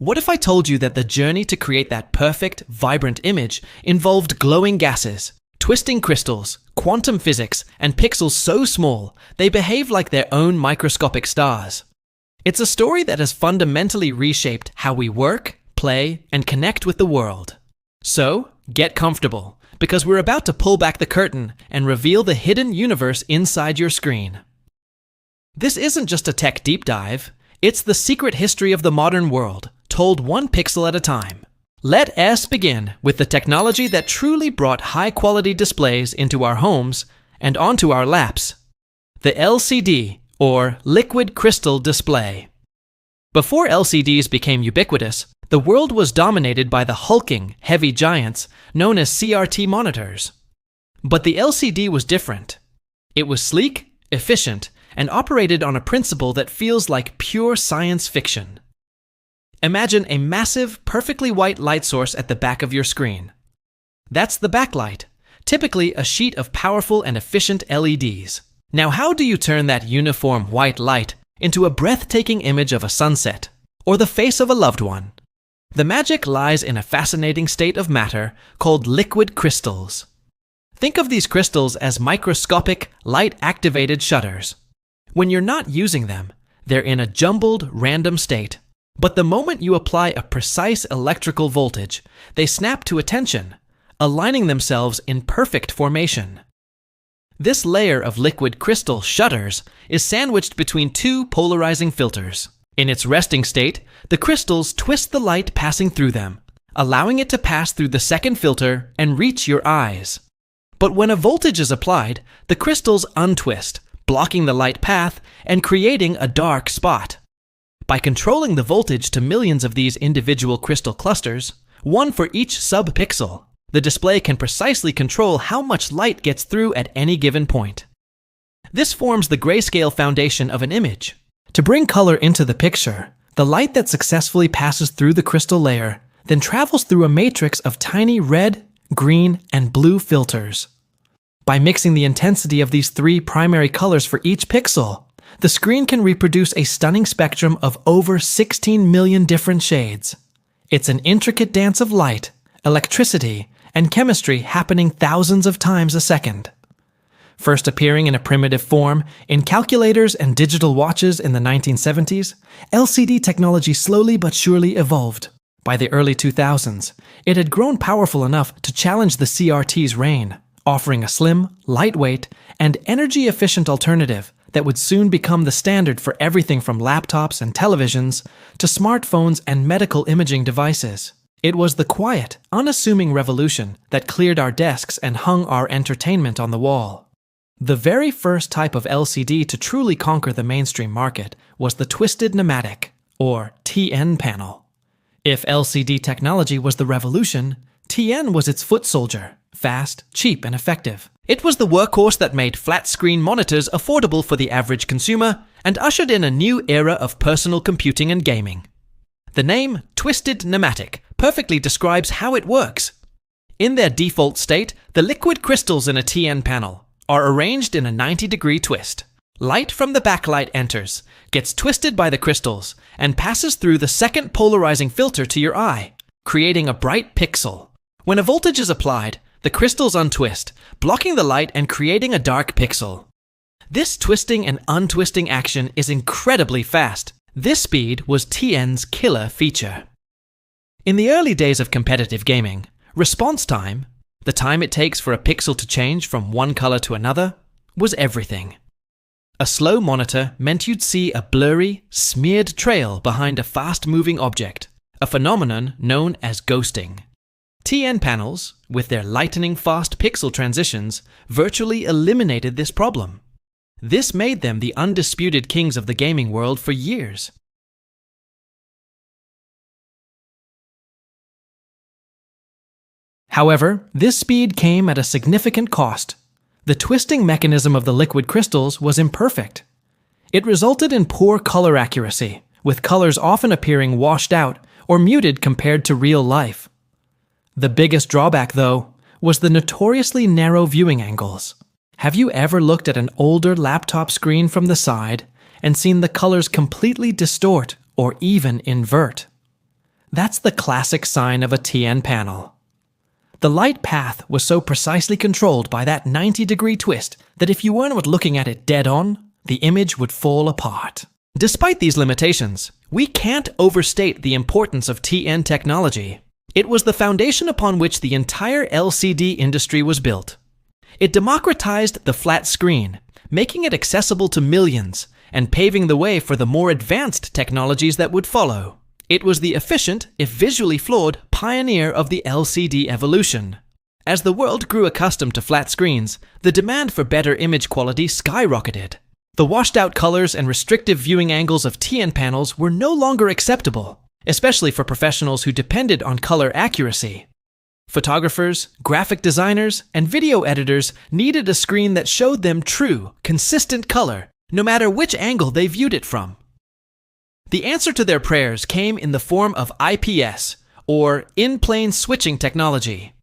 What if I told you that the journey to create that perfect, vibrant image involved glowing gases, twisting crystals, quantum physics, and pixels so small they behave like their own microscopic stars? It's a story that has fundamentally reshaped how we work, play, and connect with the world. So, get comfortable, because we're about to pull back the curtain and reveal the hidden universe inside your screen. This isn't just a tech deep dive, it's the secret history of the modern world, told one pixel at a time. Let us begin with the technology that truly brought high-quality displays into our homes and onto our laps: the LCD, or liquid crystal display. Before LCDs became ubiquitous, the world was dominated by the hulking, heavy giants known as CRT monitors. But the LCD was different. It was sleek, efficient, and operated on a principle that feels like pure science fiction. Imagine a massive, perfectly white light source at the back of your screen. That's the backlight, typically a sheet of powerful and efficient LEDs. Now, how do you turn that uniform white light into a breathtaking image of a sunset or the face of a loved one? The magic lies in a fascinating state of matter called liquid crystals. Think of these crystals as microscopic, light-activated shutters. When you're not using them, they're in a jumbled, random state. But the moment you apply a precise electrical voltage, they snap to attention, aligning themselves in perfect formation. This layer of liquid crystal shutters is sandwiched between two polarizing filters. In its resting state, the crystals twist the light passing through them, allowing it to pass through the second filter and reach your eyes. But when a voltage is applied, the crystals untwist, blocking the light path and creating a dark spot. By controlling the voltage to millions of these individual crystal clusters, one for each sub-pixel, the display can precisely control how much light gets through at any given point. This forms the grayscale foundation of an image. To bring color into the picture, the light that successfully passes through the crystal layer then travels through a matrix of tiny red, green, and blue filters. By mixing the intensity of these three primary colors for each pixel, the screen can reproduce a stunning spectrum of over 16 million different shades. It's an intricate dance of light, electricity, and chemistry happening thousands of times a second. First appearing in a primitive form in calculators and digital watches in the 1970s, LCD technology slowly but surely evolved. By the early 2000s, it had grown powerful enough to challenge the CRT's reign, offering a slim, lightweight, and energy-efficient alternative that would soon become the standard for everything from laptops and televisions to smartphones and medical imaging devices. It was the quiet, unassuming revolution that cleared our desks and hung our entertainment on the wall. The very first type of LCD to truly conquer the mainstream market was the twisted pneumatic, or TN panel. If LCD technology was the revolution, TN was its foot soldier: fast, cheap, and effective. It was the workhorse that made flat-screen monitors affordable for the average consumer and ushered in a new era of personal computing and gaming. The name Twisted Pneumatic perfectly describes how it works. In their default state, the liquid crystals in a TN panel are arranged in a 90-degree twist. Light from the backlight enters, gets twisted by the crystals, and passes through the second polarizing filter to your eye, creating a bright pixel. When a voltage is applied, the crystals untwist, blocking the light and creating a dark pixel. This twisting and untwisting action is incredibly fast. This speed was TN's killer feature. In the early days of competitive gaming, response time, the time it takes for a pixel to change from one color to another, was everything. A slow monitor meant you'd see a blurry, smeared trail behind a fast-moving object, a phenomenon known as ghosting. TN panels, with their lightning-fast pixel transitions, virtually eliminated this problem. This made them the undisputed kings of the gaming world for years. However, this speed came at a significant cost. The twisting mechanism of the liquid crystals was imperfect. It resulted in poor color accuracy, with colors often appearing washed out or muted compared to real life. The biggest drawback, though, was the notoriously narrow viewing angles. Have you ever looked at an older laptop screen from the side and seen the colors completely distort or even invert? That's the classic sign of a TN panel. The light path was so precisely controlled by that 90-degree twist that if you weren't looking at it dead on, the image would fall apart. Despite these limitations, we can't overstate the importance of TN technology. It was the foundation upon which the entire LCD industry was built. It democratized the flat screen, making it accessible to millions, and paving the way for the more advanced technologies that would follow. It was the efficient, if visually flawed, pioneer of the LCD evolution. As the world grew accustomed to flat screens, the demand for better image quality skyrocketed. The washed-out colors and restrictive viewing angles of TN panels were no longer acceptable, especially for professionals who depended on color accuracy. Photographers, graphic designers, and video editors needed a screen that showed them true, consistent color, no matter which angle they viewed it from. The answer to their prayers came in the form of IPS, or in-plane switching technology.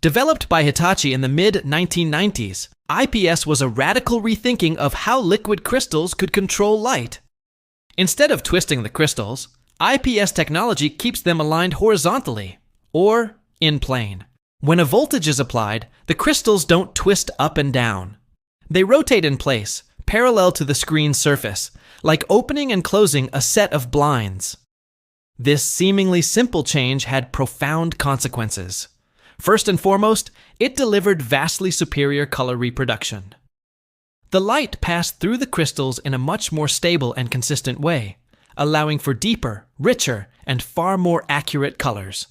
Developed by Hitachi in the mid-1990s, IPS was a radical rethinking of how liquid crystals could control light. Instead of twisting the crystals, IPS technology keeps them aligned horizontally, or in plane. When a voltage is applied, the crystals don't twist up and down. They rotate in place, parallel to the screen's surface, like opening and closing a set of blinds. This seemingly simple change had profound consequences. First and foremost, it delivered vastly superior color reproduction. The light passed through the crystals in a much more stable and consistent way, allowing for deeper, richer, and far more accurate colors.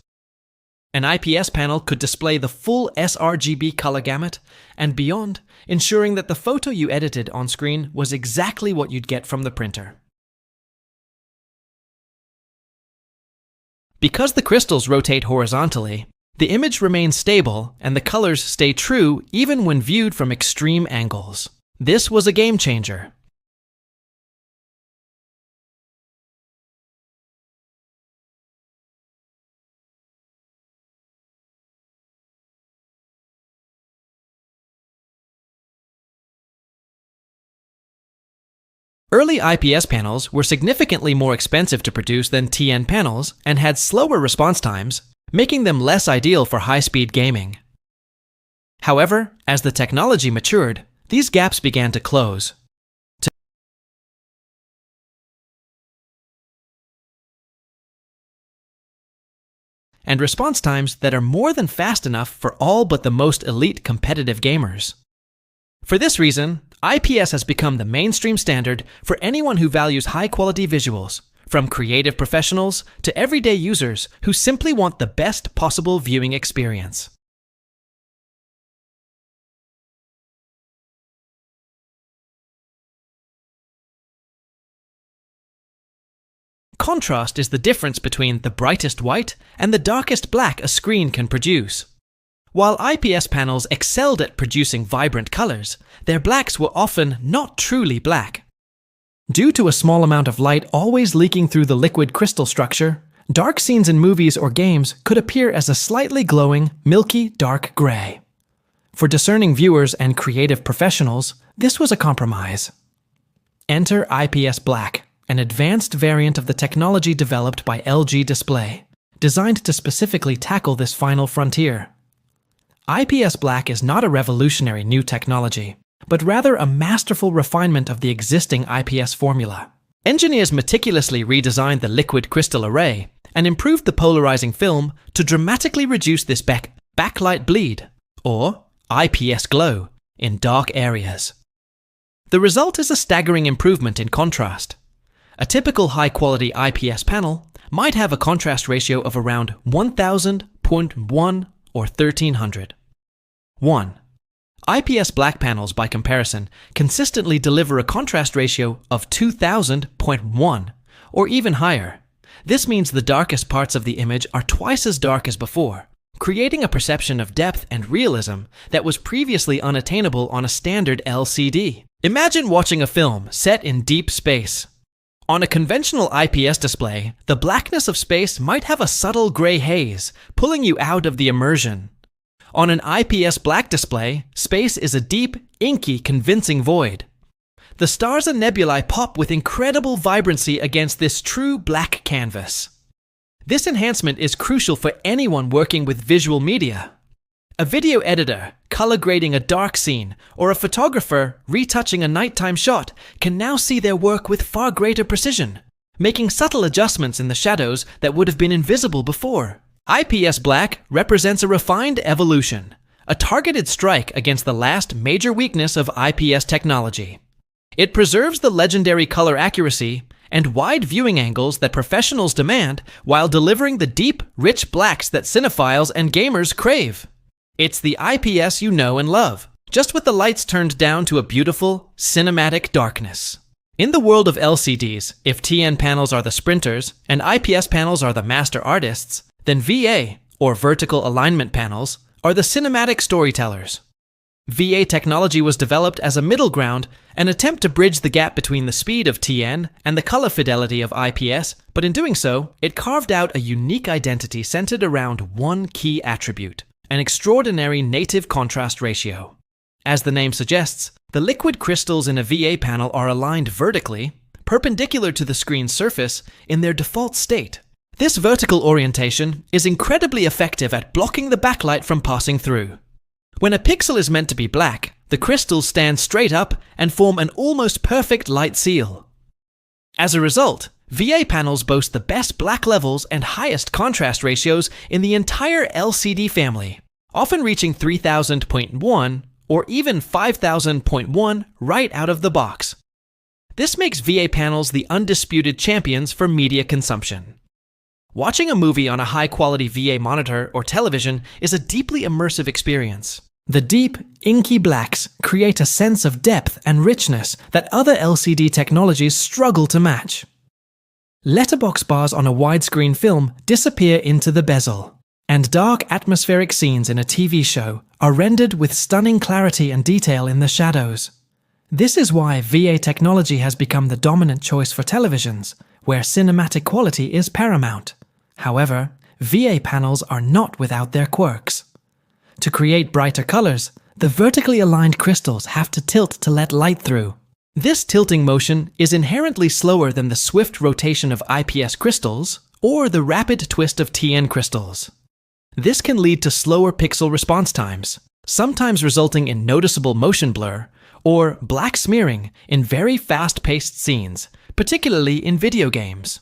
An IPS panel could display the full sRGB color gamut and beyond, ensuring that the photo you edited on screen was exactly what you'd get from the printer. Because the crystals rotate horizontally, the image remains stable and the colors stay true even when viewed from extreme angles. This was a game changer. Early IPS panels were significantly more expensive to produce than TN panels and had slower response times, making them less ideal for high-speed gaming. However, as the technology matured, these gaps began to close. And response times that are more than fast enough for all but the most elite competitive gamers. For this reason, IPS has become the mainstream standard for anyone who values high-quality visuals, from creative professionals to everyday users who simply want the best possible viewing experience. Contrast is the difference between the brightest white and the darkest black a screen can produce. While IPS panels excelled at producing vibrant colors, their blacks were often not truly black. Due to a small amount of light always leaking through the liquid crystal structure, dark scenes in movies or games could appear as a slightly glowing, milky dark gray. For discerning viewers and creative professionals, this was a compromise. Enter IPS Black, an advanced variant of the technology developed by LG Display, designed to specifically tackle this final frontier. IPS Black is not a revolutionary new technology, but rather a masterful refinement of the existing IPS formula. Engineers meticulously redesigned the liquid crystal array and improved the polarizing film to dramatically reduce this backlight bleed, or IPS glow, in dark areas. The result is a staggering improvement in contrast. A typical high-quality IPS panel might have a contrast ratio of around 1000.1 or 1300. 1. IPS black panels, by comparison, consistently deliver a contrast ratio of 2000.1 or even higher. This means the darkest parts of the image are twice as dark as before, creating a perception of depth and realism that was previously unattainable on a standard LCD. Imagine watching a film set in deep space. On a conventional IPS display, the blackness of space might have a subtle gray haze, pulling you out of the immersion. On an IPS black display, space is a deep, inky, convincing void. The stars and nebulae pop with incredible vibrancy against this true black canvas. This enhancement is crucial for anyone working with visual media. A video editor color grading a dark scene or a photographer retouching a nighttime shot can now see their work with far greater precision, making subtle adjustments in the shadows that would have been invisible before. IPS black represents a refined evolution, a targeted strike against the last major weakness of IPS technology. It preserves the legendary color accuracy and wide viewing angles that professionals demand while delivering the deep, rich blacks that cinephiles and gamers crave. It's the IPS you know and love, just with the lights turned down to a beautiful, cinematic darkness. In the world of LCDs, if TN panels are the sprinters and IPS panels are the master artists, then VA, or vertical alignment panels, are the cinematic storytellers. VA technology was developed as a middle ground, an attempt to bridge the gap between the speed of TN and the color fidelity of IPS, but in doing so, it carved out a unique identity centered around one key attribute, an extraordinary native contrast ratio. As the name suggests, the liquid crystals in a VA panel are aligned vertically, perpendicular to the screen's surface, in their default state. This vertical orientation is incredibly effective at blocking the backlight from passing through. When a pixel is meant to be black, the crystals stand straight up and form an almost perfect light seal. As a result, VA panels boast the best black levels and highest contrast ratios in the entire LCD family, often reaching 3000.1 or even 5000.1 right out of the box. This makes VA panels the undisputed champions for media consumption. Watching a movie on a high-quality VA monitor or television is a deeply immersive experience. The deep, inky blacks create a sense of depth and richness that other LCD technologies struggle to match. Letterbox bars on a widescreen film disappear into the bezel, and dark atmospheric scenes in a TV show are rendered with stunning clarity and detail in the shadows. This is why VA technology has become the dominant choice for televisions, where cinematic quality is paramount. However, VA panels are not without their quirks. To create brighter colors, the vertically aligned crystals have to tilt to let light through. This tilting motion is inherently slower than the swift rotation of IPS crystals or the rapid twist of TN crystals. This can lead to slower pixel response times, sometimes resulting in noticeable motion blur or black smearing in very fast-paced scenes, particularly in video games.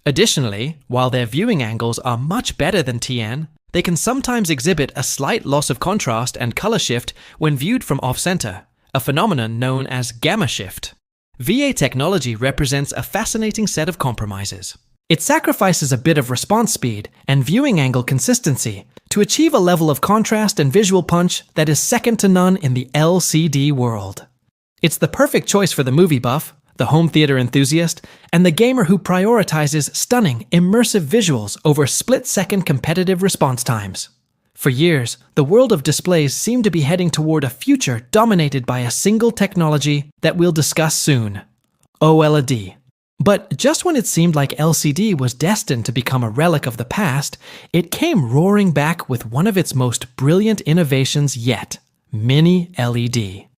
Additionally, while their viewing angles are much better than TN, they can sometimes exhibit a slight loss of contrast and color shift when viewed from off-center, a phenomenon known as gamma shift. VA technology represents a fascinating set of compromises. It sacrifices a bit of response speed and viewing angle consistency to achieve a level of contrast and visual punch that is second to none in the LCD world. It's the perfect choice for the movie buff, the home theater enthusiast, and the gamer who prioritizes stunning, immersive visuals over split-second competitive response times. For years, the world of displays seemed to be heading toward a future dominated by a single technology that we'll discuss soon: OLED. But just when it seemed like LCD was destined to become a relic of the past, it came roaring back with one of its most brilliant innovations yet: Mini-LED.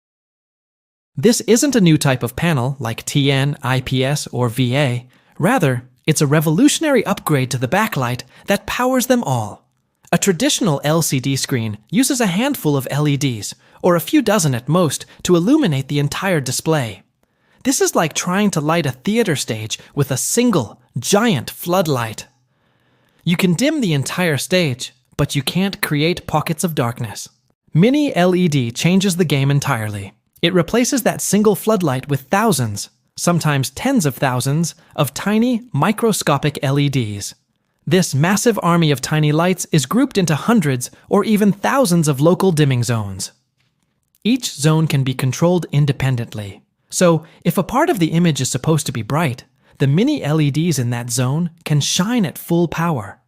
This isn't a new type of panel like TN, IPS, or VA. Rather, it's a revolutionary upgrade to the backlight that powers them all. A traditional LCD screen uses a handful of LEDs, or a few dozen at most, to illuminate the entire display. This is like trying to light a theater stage with a single, giant floodlight. You can dim the entire stage, but you can't create pockets of darkness. Mini-LED changes the game entirely. It replaces that single floodlight with thousands, sometimes tens of thousands, of tiny, microscopic LEDs. This massive army of tiny lights is grouped into hundreds or even thousands of local dimming zones. Each zone can be controlled independently. So, if a part of the image is supposed to be bright, the mini-LEDs in that zone can shine at full power.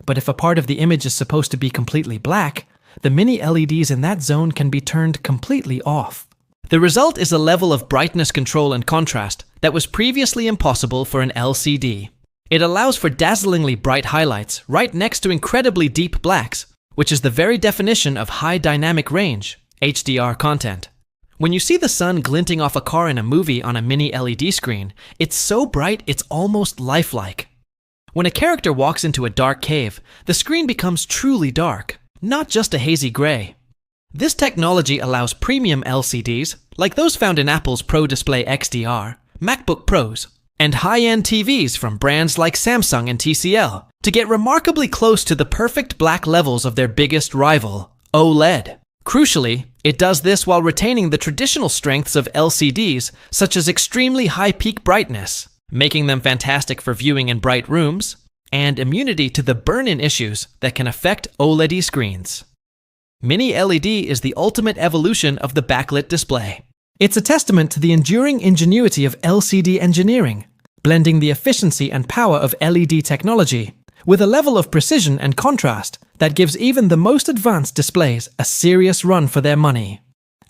But if a part of the image is supposed to be completely black, the mini-LEDs in that zone can be turned completely off. The result is a level of brightness control and contrast that was previously impossible for an LCD. It allows for dazzlingly bright highlights right next to incredibly deep blacks, which is the very definition of high dynamic range, HDR content. When you see the sun glinting off a car in a movie on a mini-LED screen, it's so bright it's almost lifelike. When a character walks into a dark cave, the screen becomes truly dark, not just a hazy gray. This technology allows premium LCDs, like those found in Apple's Pro Display XDR, MacBook Pros, and high-end TVs from brands like Samsung and TCL, to get remarkably close to the perfect black levels of their biggest rival, OLED. Crucially, it does this while retaining the traditional strengths of LCDs, such as extremely high peak brightness, making them fantastic for viewing in bright rooms, and immunity to the burn-in issues that can affect OLED screens. Mini LED is the ultimate evolution of the backlit display. It's a testament to the enduring ingenuity of LCD engineering, blending the efficiency and power of LED technology with a level of precision and contrast that gives even the most advanced displays a serious run for their money.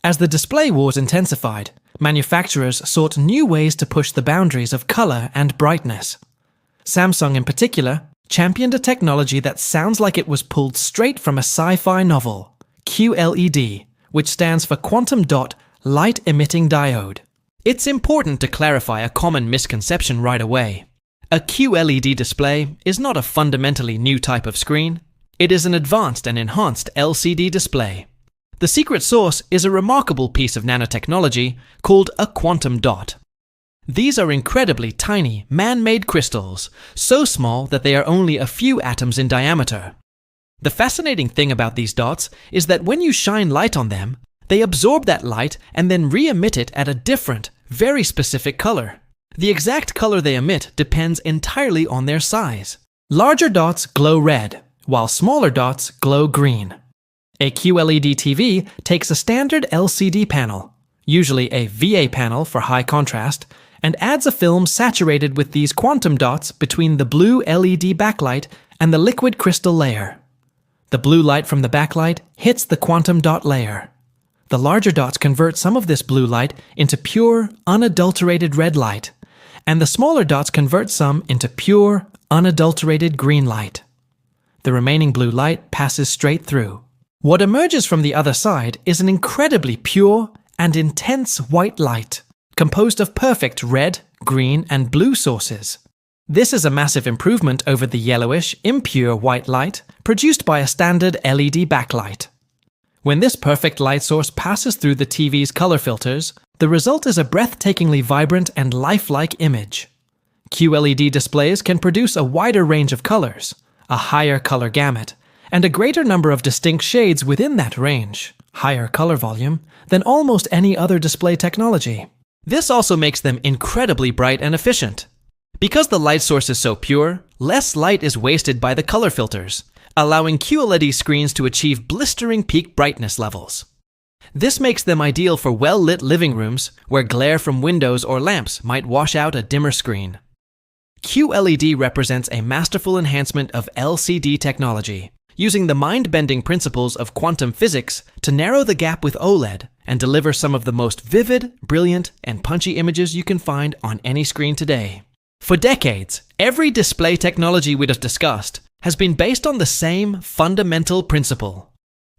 As the display wars intensified, manufacturers sought new ways to push the boundaries of color and brightness. Samsung in particular championed a technology that sounds like it was pulled straight from a sci-fi novel, QLED, which stands for Quantum Dot Light Emitting Diode. It's important to clarify a common misconception right away. A QLED display is not a fundamentally new type of screen. It is an advanced and enhanced LCD display. The secret sauce is a remarkable piece of nanotechnology called a quantum dot. These are incredibly tiny, man-made crystals, so small that they are only a few atoms in diameter. The fascinating thing about these dots is that when you shine light on them, they absorb that light and then re-emit it at a different, very specific color. The exact color they emit depends entirely on their size. Larger dots glow red, while smaller dots glow green. A QLED TV takes a standard LCD panel, usually a VA panel for high contrast, and adds a film saturated with these quantum dots between the blue LED backlight and the liquid crystal layer. The blue light from the backlight hits the quantum dot layer. The larger dots convert some of this blue light into pure, unadulterated red light, and the smaller dots convert some into pure, unadulterated green light. The remaining blue light passes straight through. What emerges from the other side is an incredibly pure and intense white light, composed of perfect red, green, and blue sources. This is a massive improvement over the yellowish, impure white light produced by a standard LED backlight. When this perfect light source passes through the TV's color filters, the result is a breathtakingly vibrant and lifelike image. QLED displays can produce a wider range of colors, a higher color gamut, and a greater number of distinct shades within that range, higher color volume, than almost any other display technology. This also makes them incredibly bright and efficient. Because the light source is so pure, less light is wasted by the color filters, allowing QLED screens to achieve blistering peak brightness levels. This makes them ideal for well-lit living rooms where glare from windows or lamps might wash out a dimmer screen. QLED represents a masterful enhancement of LCD technology, using the mind-bending principles of quantum physics to narrow the gap with OLED and deliver some of the most vivid, brilliant, and punchy images you can find on any screen today. For decades, every display technology we have discussed has been based on the same fundamental principle: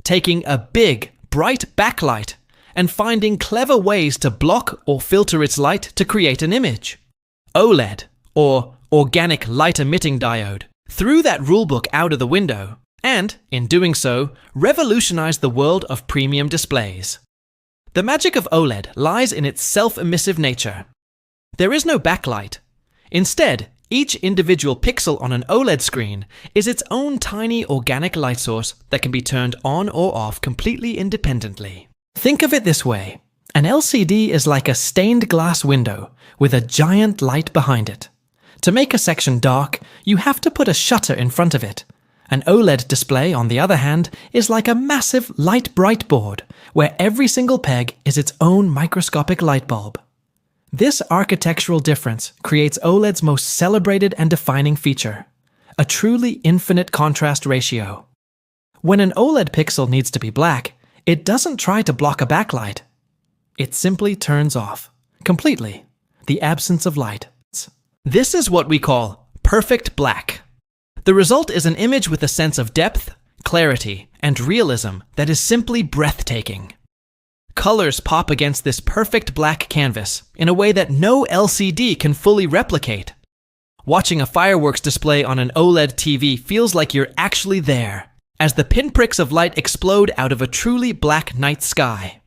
taking a big, bright backlight and finding clever ways to block or filter its light to create an image. OLED, or organic light emitting diode, threw that rulebook out of the window and, in doing so, revolutionized the world of premium displays. The magic of OLED lies in its self-emissive nature. There is no backlight. Instead, each individual pixel on an OLED screen is its own tiny organic light source that can be turned on or off completely independently. Think of it this way: an LCD is like a stained glass window with a giant light behind it. To make a section dark, you have to put a shutter in front of it. An OLED display, on the other hand, is like a massive light-bright board where every single peg is its own microscopic light bulb. This architectural difference creates OLED's most celebrated and defining feature: a truly infinite contrast ratio. When an OLED pixel needs to be black, it doesn't try to block a backlight. It simply turns off, completely, the absence of light. This is what we call perfect black. The result is an image with a sense of depth, clarity, and realism that is simply breathtaking. Colors pop against this perfect black canvas in a way that no LCD can fully replicate. Watching a fireworks display on an OLED TV feels like you're actually there, as the pinpricks of light explode out of a truly black night sky.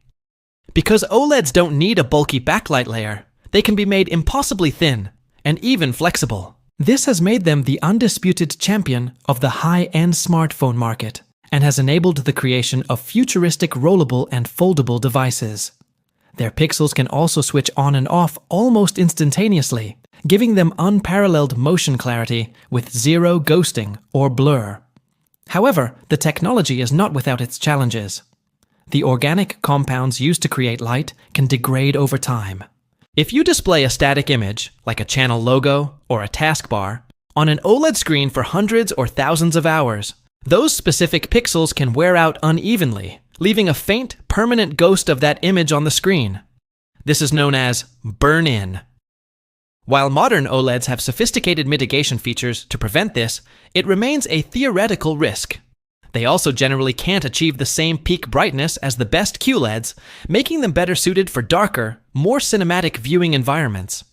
Because OLEDs don't need a bulky backlight layer, they can be made impossibly thin and even flexible. This has made them the undisputed champion of the high-end smartphone market and has enabled the creation of futuristic rollable and foldable devices. Their pixels can also switch on and off almost instantaneously, giving them unparalleled motion clarity with zero ghosting or blur. However, the technology is not without its challenges. The organic compounds used to create light can degrade over time. If you display a static image, like a channel logo or a taskbar, on an OLED screen for hundreds or thousands of hours, those specific pixels can wear out unevenly, leaving a faint, permanent ghost of that image on the screen. This is known as burn-in. While modern OLEDs have sophisticated mitigation features to prevent this, it remains a theoretical risk. They also generally can't achieve the same peak brightness as the best QLEDs, making them better suited for darker, more cinematic viewing environments.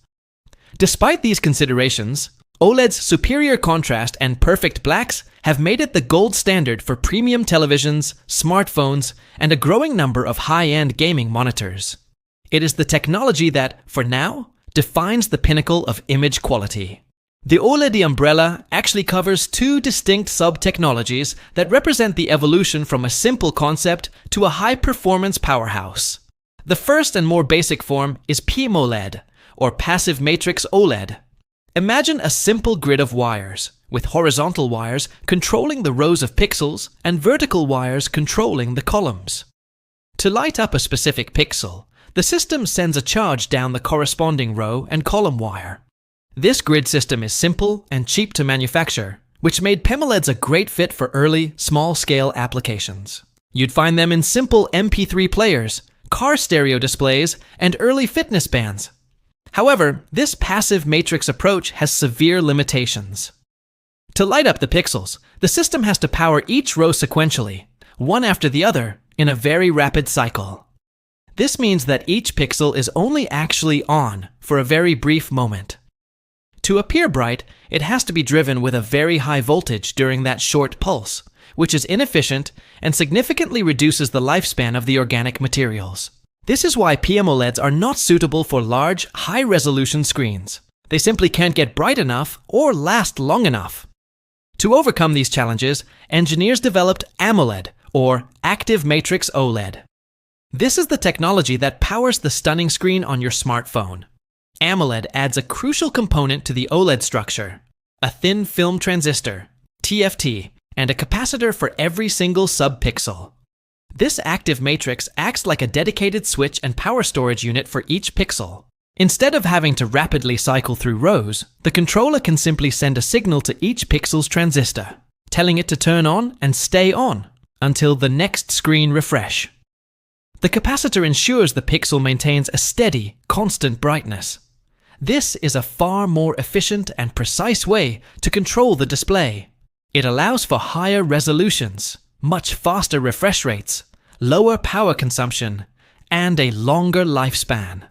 Despite these considerations, OLED's superior contrast and perfect blacks have made it the gold standard for premium televisions, smartphones, and a growing number of high-end gaming monitors. It is the technology that, for now, defines the pinnacle of image quality. The OLED umbrella actually covers two distinct sub-technologies that represent the evolution from a simple concept to a high-performance powerhouse. The first and more basic form is PMOLED, or passive matrix OLED. Imagine a simple grid of wires, with horizontal wires controlling the rows of pixels and vertical wires controlling the columns. To light up a specific pixel, the system sends a charge down the corresponding row and column wire. This grid system is simple and cheap to manufacture, which made PMOLEDs a great fit for early, small-scale applications. You'd find them in simple MP3 players, car stereo displays, and early fitness bands. However, this passive matrix approach has severe limitations. To light up the pixels, the system has to power each row sequentially, one after the other, in a very rapid cycle. This means that each pixel is only actually on for a very brief moment. To appear bright, it has to be driven with a very high voltage during that short pulse, which is inefficient and significantly reduces the lifespan of the organic materials. This is why PMOLEDs are not suitable for large, high-resolution screens. They simply can't get bright enough or last long enough. To overcome these challenges, engineers developed AMOLED, or Active Matrix OLED. This is the technology that powers the stunning screen on your smartphone. AMOLED adds a crucial component to the OLED structure: a thin film transistor, TFT, and a capacitor for every single subpixel. This active matrix acts like a dedicated switch and power storage unit for each pixel. Instead of having to rapidly cycle through rows, the controller can simply send a signal to each pixel's transistor, telling it to turn on and stay on until the next screen refresh. The capacitor ensures the pixel maintains a steady, constant brightness. This is a far more efficient and precise way to control the display. It allows for higher resolutions, much faster refresh rates, lower power consumption, and a longer lifespan.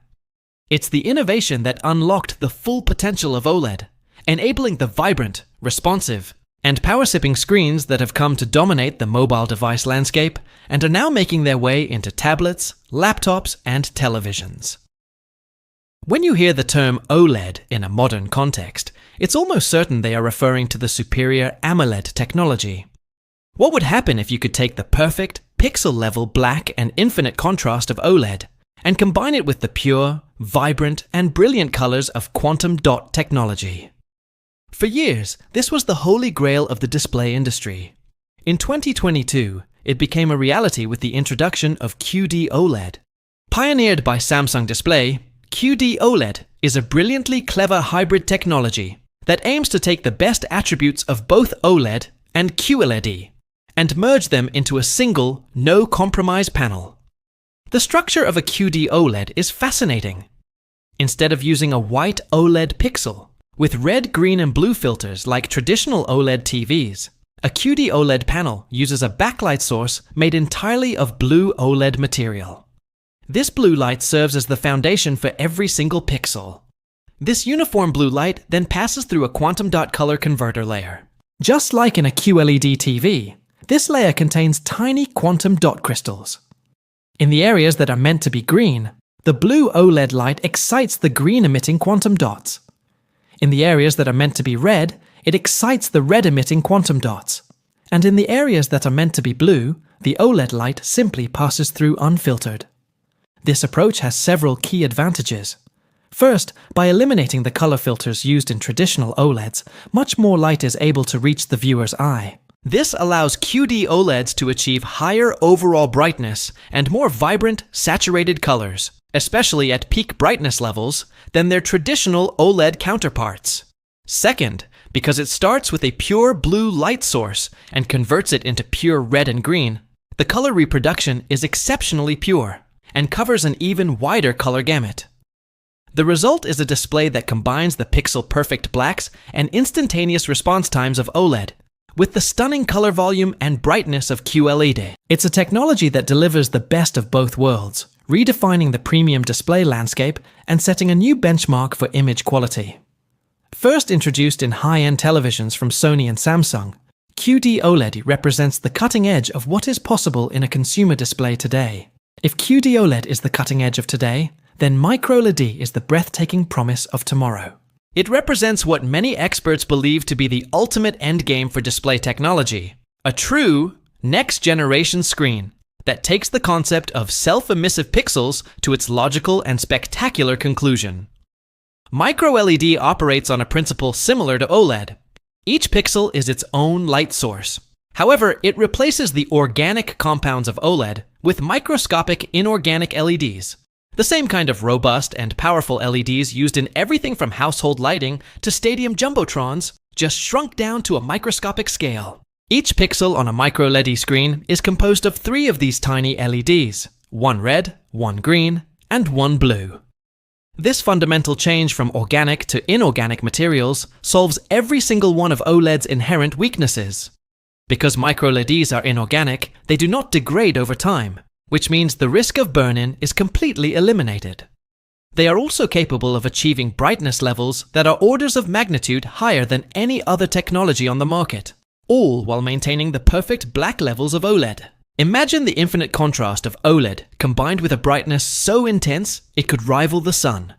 It's the innovation that unlocked the full potential of OLED, enabling the vibrant, responsive, and power-sipping screens that have come to dominate the mobile device landscape and are now making their way into tablets, laptops, and televisions. When you hear the term OLED in a modern context, it's almost certain they are referring to the superior AMOLED technology. What would happen if you could take the perfect, pixel-level black and infinite contrast of OLED and combine it with the pure, vibrant, and brilliant colors of quantum dot technology? For years, this was the holy grail of the display industry. In 2022, it became a reality with the introduction of QD-OLED. Pioneered by Samsung Display, QD-OLED is a brilliantly clever hybrid technology that aims to take the best attributes of both OLED and QLED and merge them into a single, no-compromise panel. The structure of a QD-OLED is fascinating. Instead of using a white OLED pixel with red, green, and blue filters like traditional OLED TVs, a QD-OLED panel uses a backlight source made entirely of blue OLED material. This blue light serves as the foundation for every single pixel. This uniform blue light then passes through a quantum dot color converter layer. Just like in a QLED TV, this layer contains tiny quantum dot crystals. In the areas that are meant to be green, the blue OLED light excites the green-emitting quantum dots. In the areas that are meant to be red, it excites the red-emitting quantum dots. And in the areas that are meant to be blue, the OLED light simply passes through unfiltered. This approach has several key advantages. First, by eliminating the color filters used in traditional OLEDs, much more light is able to reach the viewer's eye. This allows QD-OLEDs to achieve higher overall brightness and more vibrant, saturated colors, especially at peak brightness levels, than their traditional OLED counterparts. Second, because it starts with a pure blue light source and converts it into pure red and green, the color reproduction is exceptionally pure and covers an even wider color gamut. The result is a display that combines the pixel-perfect blacks and instantaneous response times of OLED with the stunning color volume and brightness of QLED. It's a technology that delivers the best of both worlds, redefining the premium display landscape and setting a new benchmark for image quality. First introduced in high-end televisions from Sony and Samsung, QD-OLED represents the cutting edge of what is possible in a consumer display today. If QD-OLED is the cutting edge of today, then MicroLED is the breathtaking promise of tomorrow. It represents what many experts believe to be the ultimate endgame for display technology, a true next-generation screen that takes the concept of self-emissive pixels to its logical and spectacular conclusion. MicroLED operates on a principle similar to OLED. Each pixel is its own light source. However, it replaces the organic compounds of OLED with microscopic inorganic LEDs, the same kind of robust and powerful LEDs used in everything from household lighting to stadium jumbotrons, just shrunk down to a microscopic scale. Each pixel on a MicroLED screen is composed of 3 of these tiny LEDs, one red, one green, and one blue. This fundamental change from organic to inorganic materials solves every single one of OLED's inherent weaknesses. Because MicroLEDs are inorganic, they do not degrade over time, which means the risk of burn-in is completely eliminated. They are also capable of achieving brightness levels that are orders of magnitude higher than any other technology on the market, all while maintaining the perfect black levels of OLED. Imagine the infinite contrast of OLED combined with a brightness so intense it could rival the sun,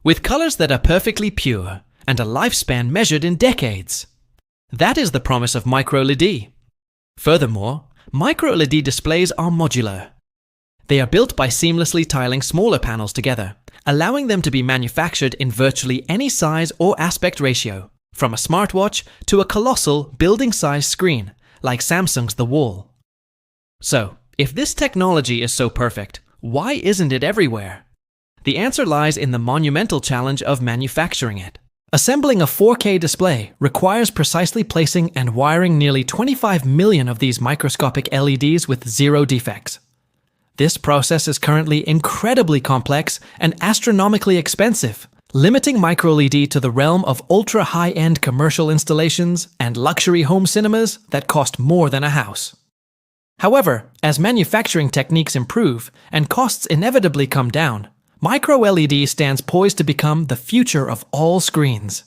with colors that are perfectly pure and a lifespan measured in decades. That is the promise of MicroLED. Furthermore, MicroLED displays are modular. They are built by seamlessly tiling smaller panels together, allowing them to be manufactured in virtually any size or aspect ratio, from a smartwatch to a colossal building-sized screen, like Samsung's The Wall. So, if this technology is so perfect, why isn't it everywhere? The answer lies in the monumental challenge of manufacturing it. Assembling a 4K display requires precisely placing and wiring nearly 25 million of these microscopic LEDs with 0 defects. This process is currently incredibly complex and astronomically expensive, limiting MicroLED to the realm of ultra-high-end commercial installations and luxury home cinemas that cost more than a house. However, as manufacturing techniques improve and costs inevitably come down, MicroLED stands poised to become the future of all screens.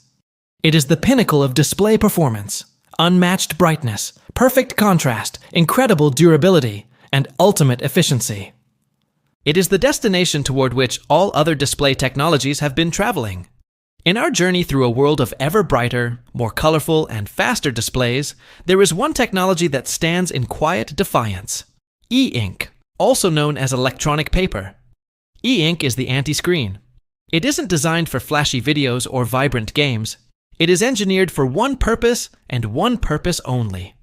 It is the pinnacle of display performance, unmatched brightness, perfect contrast, incredible durability, and ultimate efficiency. It is the destination toward which all other display technologies have been traveling. In our journey through a world of ever brighter, more colorful, and faster displays, there is one technology that stands in quiet defiance: e-ink, also known as electronic paper. E-ink is the anti-screen. It isn't designed for flashy videos or vibrant games. It is engineered for one purpose and one purpose only: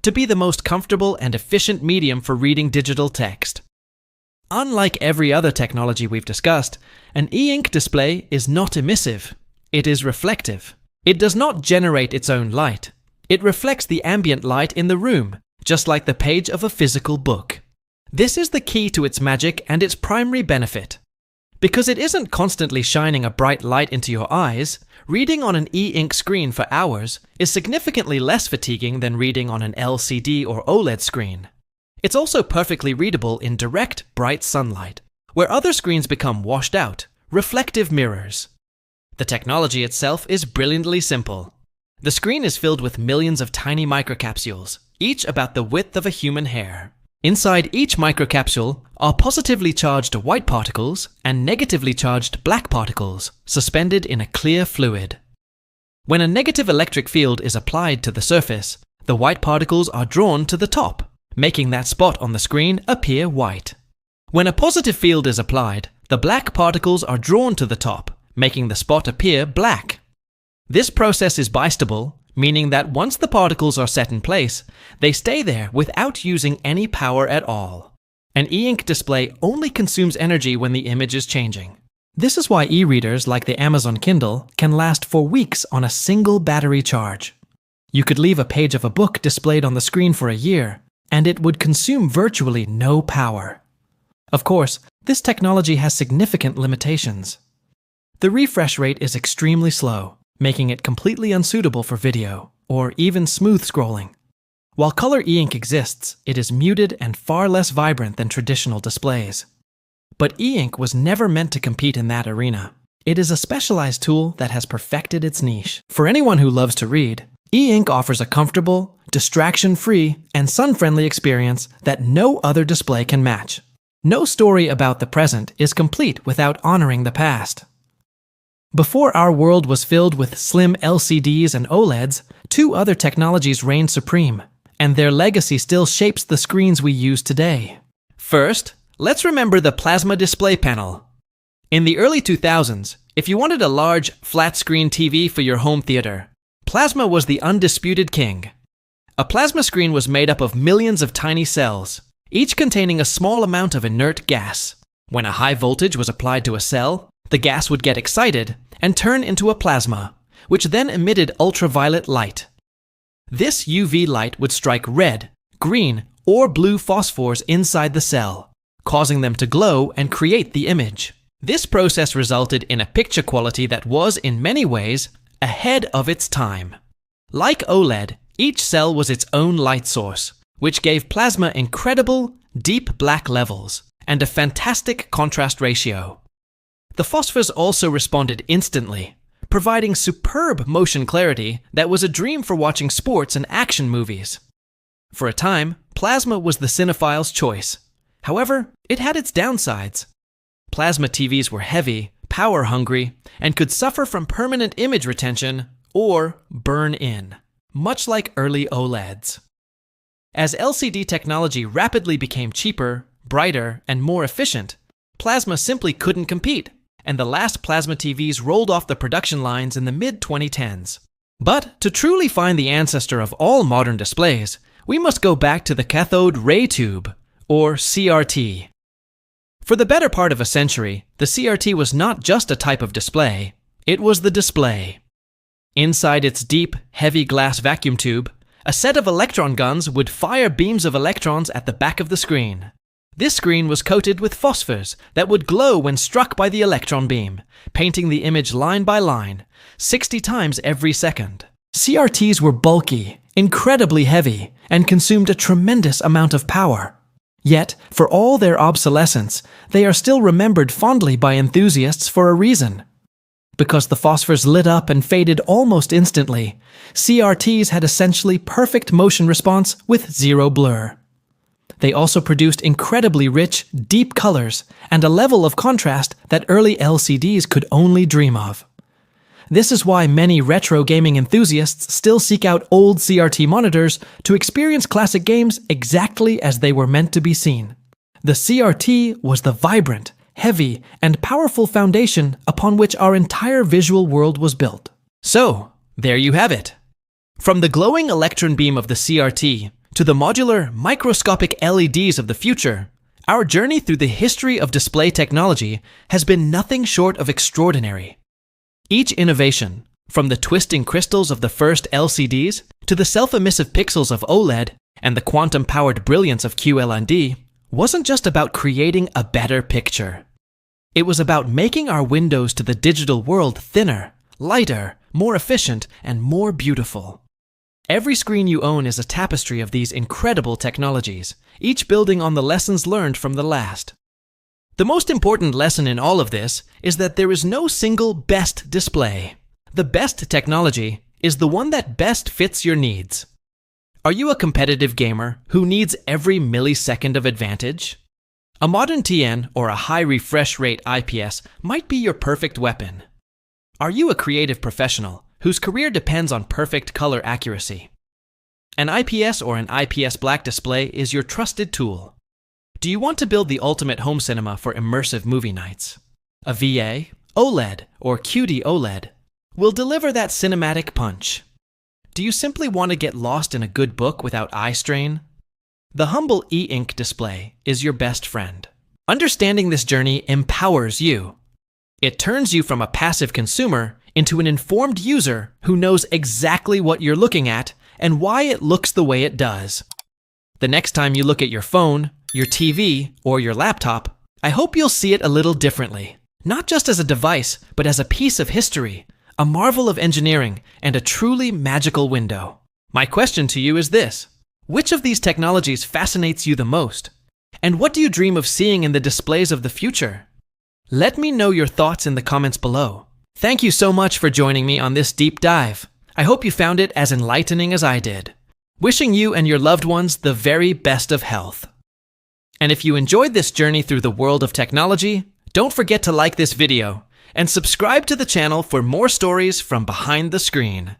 to be the most comfortable and efficient medium for reading digital text. Unlike every other technology we've discussed, an e-ink display is not emissive. It is reflective. It does not generate its own light. It reflects the ambient light in the room, just like the page of a physical book. This is the key to its magic and its primary benefit. Because it isn't constantly shining a bright light into your eyes, reading on an e-ink screen for hours is significantly less fatiguing than reading on an LCD or OLED screen. It's also perfectly readable in direct, bright sunlight, where other screens become washed out, reflective mirrors. The technology itself is brilliantly simple. The screen is filled with millions of tiny microcapsules, each about the width of a human hair. Inside each microcapsule are positively charged white particles and negatively charged black particles suspended in a clear fluid. When a negative electric field is applied to the surface, the white particles are drawn to the top, making that spot on the screen appear white. When a positive field is applied, the black particles are drawn to the top, making the spot appear black. This process is bistable, meaning that once the particles are set in place, they stay there without using any power at all. An e-ink display only consumes energy when the image is changing. This is why e-readers like the Amazon Kindle can last for weeks on a single battery charge. You could leave a page of a book displayed on the screen for a year, and it would consume virtually no power. Of course, this technology has significant limitations. The refresh rate is extremely slow, making it completely unsuitable for video, or even smooth scrolling. While color e-ink exists, it is muted and far less vibrant than traditional displays. But e-ink was never meant to compete in that arena. It is a specialized tool that has perfected its niche. For anyone who loves to read, e-ink offers a comfortable, distraction-free, and sun-friendly experience that no other display can match. No story about the present is complete without honoring the past. Before our world was filled with slim LCDs and OLEDs, two other technologies reigned supreme, and their legacy still shapes the screens we use today. First, let's remember the plasma display panel. In the early 2000s, if you wanted a large, flat-screen TV for your home theater, plasma was the undisputed king. A plasma screen was made up of millions of tiny cells, each containing a small amount of inert gas. When a high voltage was applied to a cell, the gas would get excited and turn into a plasma, which then emitted ultraviolet light. This UV light would strike red, green, or blue phosphors inside the cell, causing them to glow and create the image. This process resulted in a picture quality that was, in many ways, ahead of its time. Like OLED, each cell was its own light source, which gave plasma incredible, deep black levels and a fantastic contrast ratio. The phosphors also responded instantly, providing superb motion clarity that was a dream for watching sports and action movies. For a time, plasma was the cinephile's choice. However, it had its downsides. Plasma TVs were heavy, power-hungry, and could suffer from permanent image retention or burn in, much like early OLEDs. As LCD technology rapidly became cheaper, brighter, and more efficient, plasma simply couldn't compete, and the last plasma TVs rolled off the production lines in the mid-2010s. But to truly find the ancestor of all modern displays, we must go back to the cathode ray tube, or CRT. For the better part of a century, the CRT was not just a type of display, it was the display. Inside its deep, heavy glass vacuum tube, a set of electron guns would fire beams of electrons at the back of the screen. This screen was coated with phosphors that would glow when struck by the electron beam, painting the image line by line, 60 times every second. CRTs were bulky, incredibly heavy, and consumed a tremendous amount of power. Yet, for all their obsolescence, they are still remembered fondly by enthusiasts for a reason. Because the phosphors lit up and faded almost instantly, CRTs had essentially perfect motion response with zero blur. They also produced incredibly rich, deep colors and a level of contrast that early LCDs could only dream of. This is why many retro gaming enthusiasts still seek out old CRT monitors to experience classic games exactly as they were meant to be seen. The CRT was the vibrant, heavy, and powerful foundation upon which our entire visual world was built. So, there you have it. From the glowing electron beam of the CRT to the modular, microscopic LEDs of the future, our journey through the history of display technology has been nothing short of extraordinary. Each innovation, from the twisting crystals of the first LCDs to the self-emissive pixels of OLED and the quantum-powered brilliance of QLED, wasn't just about creating a better picture. It was about making our windows to the digital world thinner, lighter, more efficient, and more beautiful. Every screen you own is a tapestry of these incredible technologies, each building on the lessons learned from the last. The most important lesson in all of this is that there is no single best display. The best technology is the one that best fits your needs. Are you a competitive gamer who needs every millisecond of advantage? A modern TN or a high refresh rate IPS might be your perfect weapon. Are you a creative professional whose career depends on perfect color accuracy? An IPS or an IPS black display is your trusted tool. Do you want to build the ultimate home cinema for immersive movie nights? A VA, OLED, or QD-OLED will deliver that cinematic punch. Do you simply want to get lost in a good book without eye strain? The humble e-ink display is your best friend. Understanding this journey empowers you. It turns you from a passive consumer into an informed user who knows exactly what you're looking at and why it looks the way it does. The next time you look at your phone, your TV, or your laptop, I hope you'll see it a little differently. Not just as a device, but as a piece of history, a marvel of engineering, and a truly magical window. My question to you is this: which of these technologies fascinates you the most? And what do you dream of seeing in the displays of the future? Let me know your thoughts in the comments below. Thank you so much for joining me on this deep dive. I hope you found it as enlightening as I did. Wishing you and your loved ones the very best of health. And if you enjoyed this journey through the world of technology, don't forget to like this video and subscribe to the channel for more stories from behind the screen.